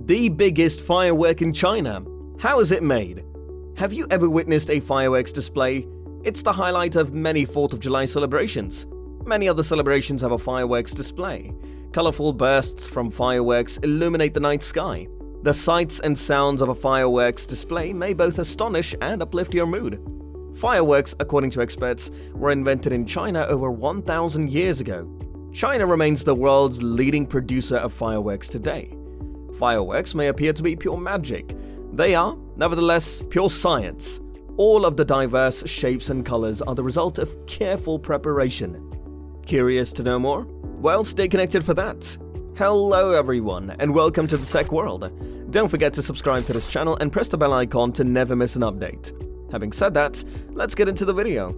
The biggest firework in China. How is it made? Have you ever witnessed a fireworks display? It's the highlight of many 4th of July celebrations. Many other celebrations have a fireworks display. Colorful bursts from fireworks illuminate the night sky. The sights and sounds of a fireworks display may both astonish and uplift your mood. Fireworks, according to experts, were invented in China over 1,000 years ago. China remains the world's leading producer of fireworks today. Fireworks may appear to be pure magic. They are, nevertheless, pure science. All of the diverse shapes and colors are the result of careful preparation. Curious to know more? Well, stay connected for that. Hello everyone, and welcome to the tech world. Don't forget to subscribe to this channel and press the bell icon to never miss an update. Having said that, let's get into the video.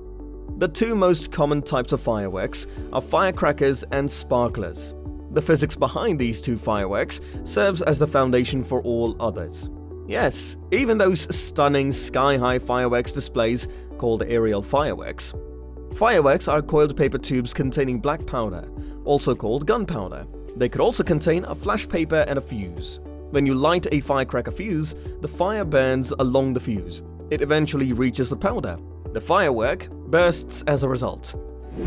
The two most common types of fireworks are firecrackers and sparklers. The physics behind these two fireworks serves as the foundation for all others. Yes, even those stunning sky-high fireworks displays called aerial fireworks. Fireworks are coiled paper tubes containing black powder, also called gunpowder. They could also contain a flash paper and a fuse. When you light a firecracker fuse, the fire burns along the fuse. It eventually reaches the powder. The firework bursts as a result.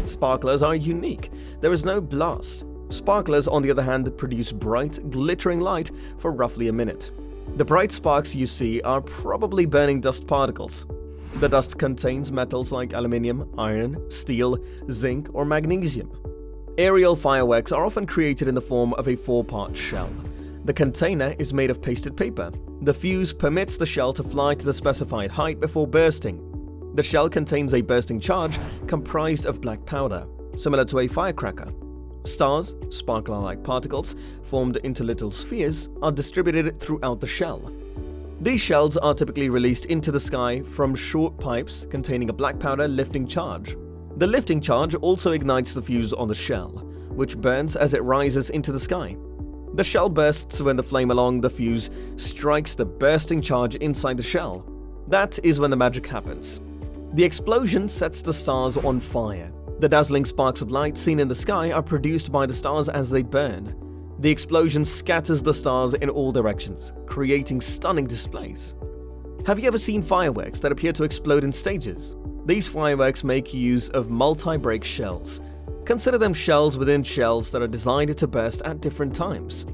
Sparklers are unique. There is no blast. Sparklers, on the other hand, produce bright, glittering light for roughly a minute. The bright sparks you see are probably burning dust particles. The dust contains metals like aluminium, iron, steel, zinc, or magnesium. Aerial fireworks are often created in the form of a 4-part shell. The container is made of pasted paper. The fuse permits the shell to fly to the specified height before bursting. The shell contains a bursting charge comprised of black powder, similar to a firecracker. Stars, sparkler-like particles, formed into little spheres, are distributed throughout the shell. These shells are typically released into the sky from short pipes containing a black powder lifting charge. The lifting charge also ignites the fuse on the shell, which burns as it rises into the sky. The shell bursts when the flame along the fuse strikes the bursting charge inside the shell. That is when the magic happens. The explosion sets the stars on fire. The dazzling sparks of light seen in the sky are produced by the stars as they burn. The explosion scatters the stars in all directions, creating stunning displays. Have you ever seen fireworks that appear to explode in stages? These fireworks make use of multi-break shells. Consider them shells within shells that are designed to burst at different times.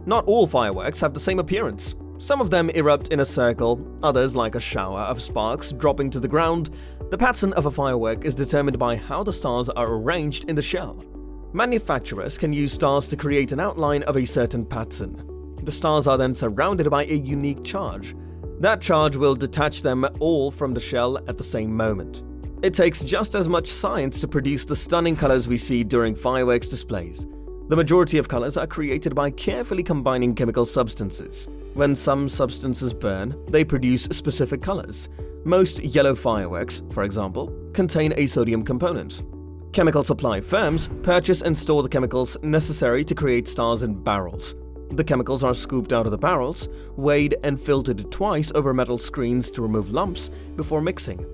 Not all fireworks have the same appearance. Some of them erupt in a circle, others like a shower of sparks dropping to the ground. The pattern of a firework is determined by how the stars are arranged in the shell. Manufacturers can use stars to create an outline of a certain pattern. The stars are then surrounded by a unique charge. That charge will detach them all from the shell at the same moment. It takes just as much science to produce the stunning colors we see during fireworks displays. The majority of colors are created by carefully combining chemical substances. When some substances burn, they produce specific colors. Most yellow fireworks, for example, contain a sodium component. Chemical supply firms purchase and store the chemicals necessary to create stars in barrels. The chemicals are scooped out of the barrels, weighed and filtered twice over metal screens to remove lumps before mixing.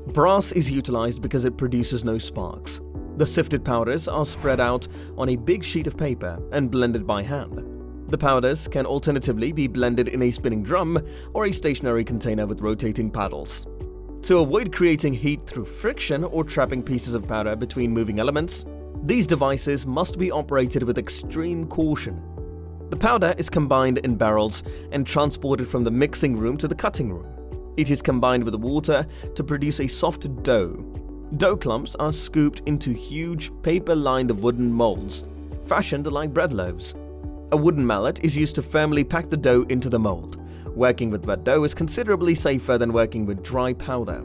Brass is utilized because it produces no sparks. The sifted powders are spread out on a big sheet of paper and blended by hand. The powders can alternatively be blended in a spinning drum or a stationary container with rotating paddles. To avoid creating heat through friction or trapping pieces of powder between moving elements, these devices must be operated with extreme caution. The powder is combined in barrels and transported from the mixing room to the cutting room. It is combined with water to produce a soft dough. Dough clumps are scooped into huge paper-lined wooden molds, fashioned like bread loaves. A wooden mallet is used to firmly pack the dough into the mold. Working with wet dough is considerably safer than working with dry powder.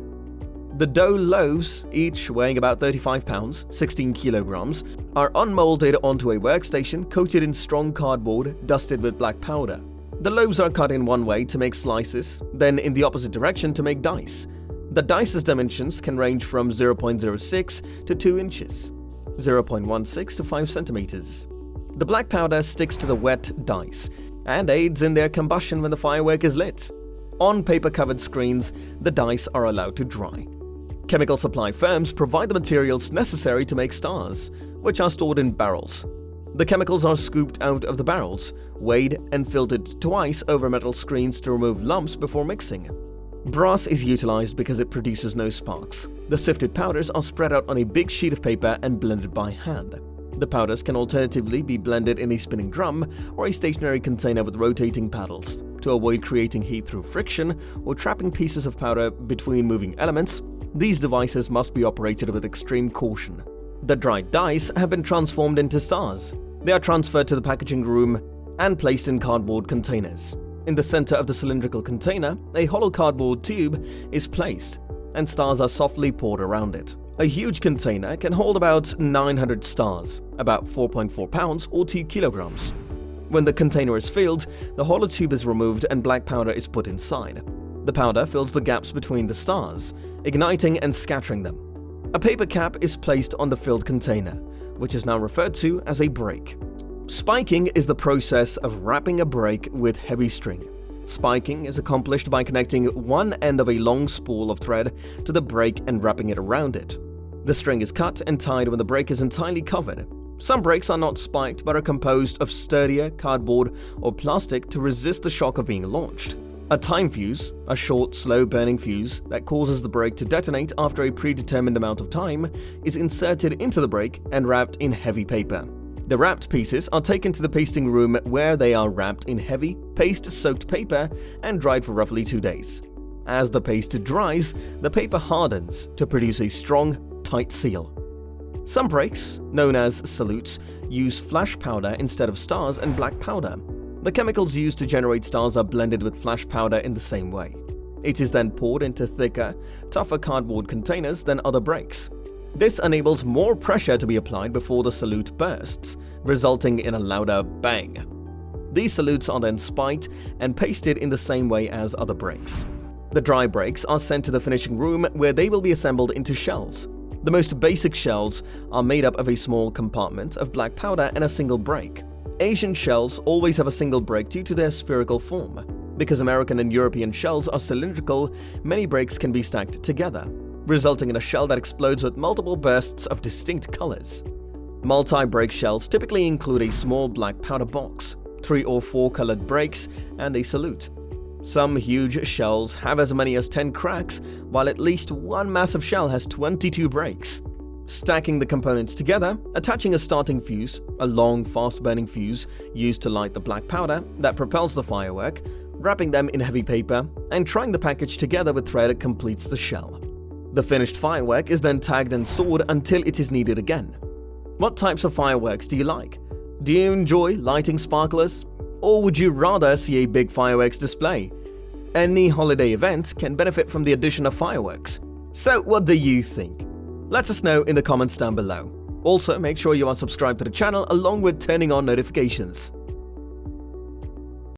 The dough loaves, each weighing about 35 pounds, 16 kilograms, are unmolded onto a workstation coated in strong cardboard dusted with black powder. The loaves are cut in one way to make slices, then in the opposite direction to make dice. The dice's dimensions can range from 0.06 to 2 inches, 0.16 to 5 centimeters. The black powder sticks to the wet dice and aids in their combustion when the firework is lit. On paper-covered screens, the dice are allowed to dry. Chemical supply firms provide the materials necessary to make stars, which are stored in barrels. The chemicals are scooped out of the barrels, weighed and filtered twice over metal screens to remove lumps before mixing. Brass is utilized because it produces no sparks. The sifted powders are spread out on a big sheet of paper and blended by hand. The powders can alternatively be blended in a spinning drum or a stationary container with rotating paddles. To avoid creating heat through friction or trapping pieces of powder between moving elements, these devices must be operated with extreme caution. The dried dice have been transformed into stars. They are transferred to the packaging room and placed in cardboard containers. In the center of the cylindrical container, a hollow cardboard tube is placed, and stars are softly poured around it. A huge container can hold about 900 stars, about 4.4 pounds or 2 kilograms. When the container is filled, the hollow tube is removed and black powder is put inside. The powder fills the gaps between the stars, igniting and scattering them. A paper cap is placed on the filled container, which is now referred to as a break. Spiking is the process of wrapping a break with heavy string. Spiking is accomplished by connecting one end of a long spool of thread to the break and wrapping it around it. The string is cut and tied when the break is entirely covered. Some breaks are not spiked but are composed of sturdier cardboard or plastic to resist the shock of being launched. A time fuse, a short, slow-burning fuse that causes the break to detonate after a predetermined amount of time, is inserted into the break and wrapped in heavy paper. The wrapped pieces are taken to the pasting room where they are wrapped in heavy, paste-soaked paper and dried for roughly 2 days. As the paste dries, the paper hardens to produce a strong, tight seal. Some breaks, known as salutes, use flash powder instead of stars and black powder. The chemicals used to generate stars are blended with flash powder in the same way. It is then poured into thicker, tougher cardboard containers than other breaks. This enables more pressure to be applied before the salute bursts, resulting in a louder bang. These salutes are then spiked and pasted in the same way as other breaks. The dry breaks are sent to the finishing room where they will be assembled into shells. The most basic shells are made up of a small compartment of black powder and a single break. Asian shells always have a single break due to their spherical form. Because American and European shells are cylindrical, many breaks can be stacked together, resulting in a shell that explodes with multiple bursts of distinct colors. Multi-break shells typically include a small black powder box, 3 or 4 colored breaks, and a salute. Some huge shells have as many as 10 cracks, while at least one massive shell has 22 breaks. Stacking the components together, attaching a starting fuse, a long, fast-burning fuse used to light the black powder that propels the firework, wrapping them in heavy paper, and tying the package together with thread completes the shell. The finished firework is then tagged and stored until it is needed again. What types of fireworks do you like? Do you enjoy lighting sparklers? Or would you rather see a big fireworks display? Any holiday event can benefit from the addition of fireworks. So what do you think? Let us know in the comments down below. Also, make sure you are subscribed to the channel along with turning on notifications.